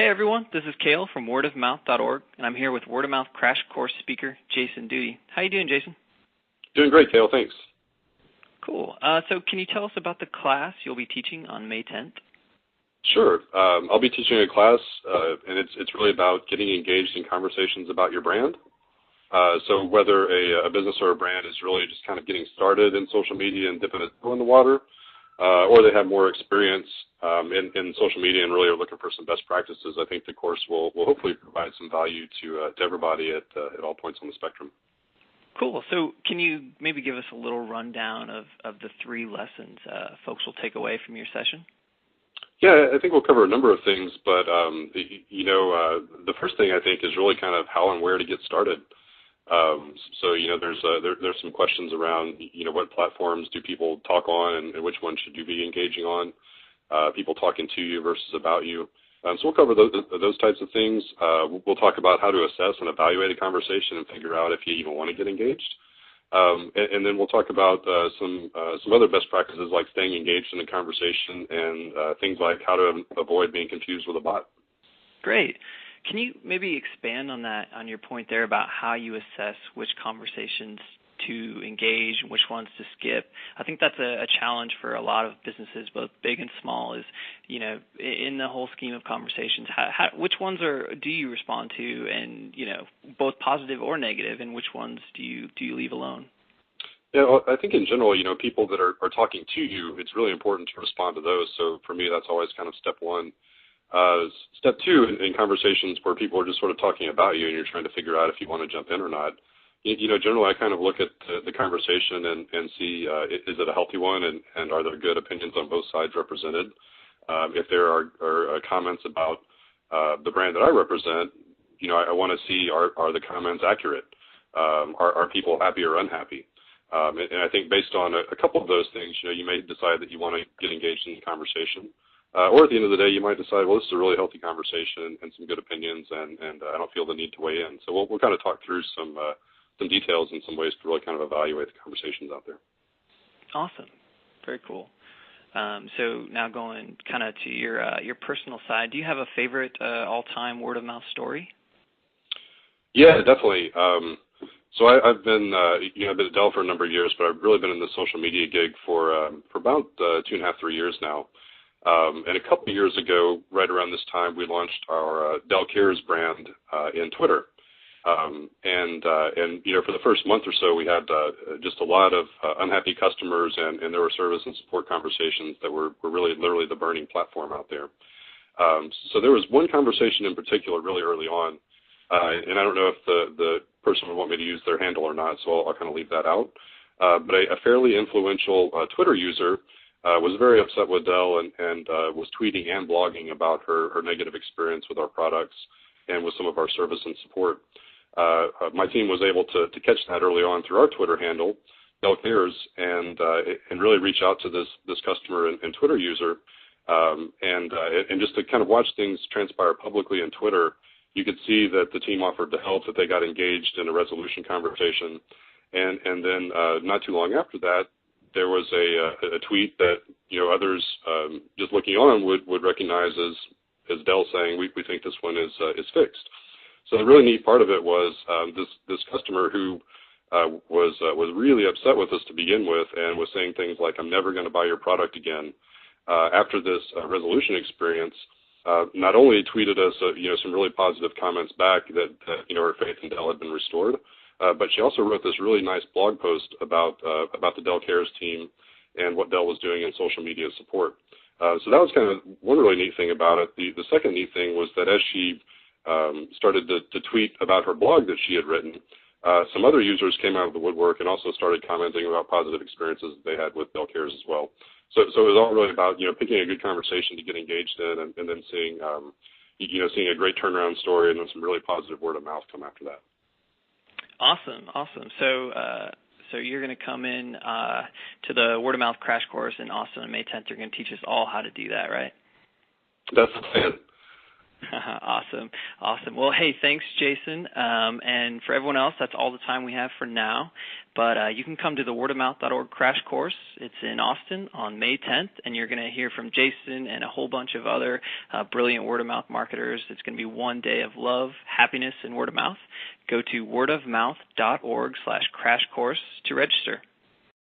Hey everyone, this is Kale from wordofmouth.org, and I'm here with Word of Mouth Crash Course speaker Jason Duty. How you doing, Jason? Doing great, Kale. Thanks. Cool. So can you tell us about the class you'll be teaching on May 10th? Sure. I'll be teaching a class, and it's really about getting engaged in conversations about your brand. So whether a business or a brand is really just kind of getting started in social media and dipping a toe in the water, or they have more experience in social media and really are looking for some best practices, I think the course will hopefully provide some value to everybody at all points on the spectrum. Cool. So can you maybe give us a little rundown of the three lessons folks will take away from your session? Yeah, I think we'll cover a number of things, but the first thing I think is really kind of how and where to get started. So there's some questions around what platforms do people talk on and which ones should you be engaging on, people talking to you versus about you. So we'll cover those types of things. We'll talk about how to assess and evaluate a conversation and figure out if you even want to get engaged. And then we'll talk about some other best practices like staying engaged in the conversation and things like how to avoid being confused with a bot. Great. Can you maybe expand on that, on your point there about how you assess which conversations to engage and which ones to skip? I think that's a challenge for a lot of businesses, both big and small, is, in the whole scheme of conversations, which ones do you respond to, and, both positive or negative, and which ones do you leave alone? Yeah, well, I think in general, people that are talking to you, it's really important to respond to those. So for me, that's always kind of step one. Step two, in conversations where people are just sort of talking about you and you're trying to figure out if you want to jump in or not, generally I kind of look at the conversation and see is it a healthy one and are there good opinions on both sides represented? If there are comments about the brand that I represent, I want to see are the comments accurate? Are people happy or unhappy? And I think based on a couple of those things, you may decide that you want to get engaged in the conversation. Or at the end of the day, you might decide, well, this is a really healthy conversation and some good opinions, and I don't feel the need to weigh in. So we'll kind of talk through some details and some ways to really kind of evaluate the conversations out there. Awesome. Very cool. So now going kind of to your personal side, do you have a favorite all-time word-of-mouth story? Yeah, definitely. So I've been, I've been at Dell for a number of years, but I've really been in the social media gig for about 2.5, 3 years now. And a couple of years ago, right around this time, we launched our Dell Cares brand in Twitter. And for the first month or so, we had just a lot of unhappy customers, and there were service and support conversations that were really literally the burning platform out there. So there was one conversation in particular really early on, and I don't know if the person would want me to use their handle or not, so I'll kind of leave that out. But a fairly influential Twitter user was very upset with Dell and was tweeting and blogging about her negative experience with our products and with some of our service and support. My team was able to catch that early on through our Twitter handle, Dell Cares, and really reach out to this customer and Twitter user, and just to kind of watch things transpire publicly on Twitter. You could see that the team offered to help, that they got engaged in a resolution conversation, and then not too long after that, there was a tweet that others just looking on would recognize as Dell saying we think this one is fixed. So the really neat part of it was this customer who was really upset with us to begin with and was saying things like, I'm never going to buy your product again. After this resolution experience, not only tweeted us some really positive comments back that her faith in Dell had been restored, but she also wrote this really nice blog post about the Dell Cares team and what Dell was doing in social media support. So that was kind of one really neat thing about it. The second neat thing was that as she started to tweet about her blog that she had written, some other users came out of the woodwork and also started commenting about positive experiences they had with Dell Cares as well. So it was all really about picking a good conversation to get engaged in, and then seeing a great turnaround story and then some really positive word of mouth come after that. Awesome. So you're going to come in to the Word of Mouth Crash Course in Austin on May 10th. You're going to teach us all how to do that, right? That's the plan. Awesome. Well, hey, thanks, Jason. And for everyone else, that's all the time we have for now. But you can come to the wordofmouth.org crash course. It's in Austin on May 10th, and you're going to hear from Jason and a whole bunch of other brilliant word-of-mouth marketers. It's going to be one day of love, happiness, and word of mouth. Go to wordofmouth.org/crash course to register.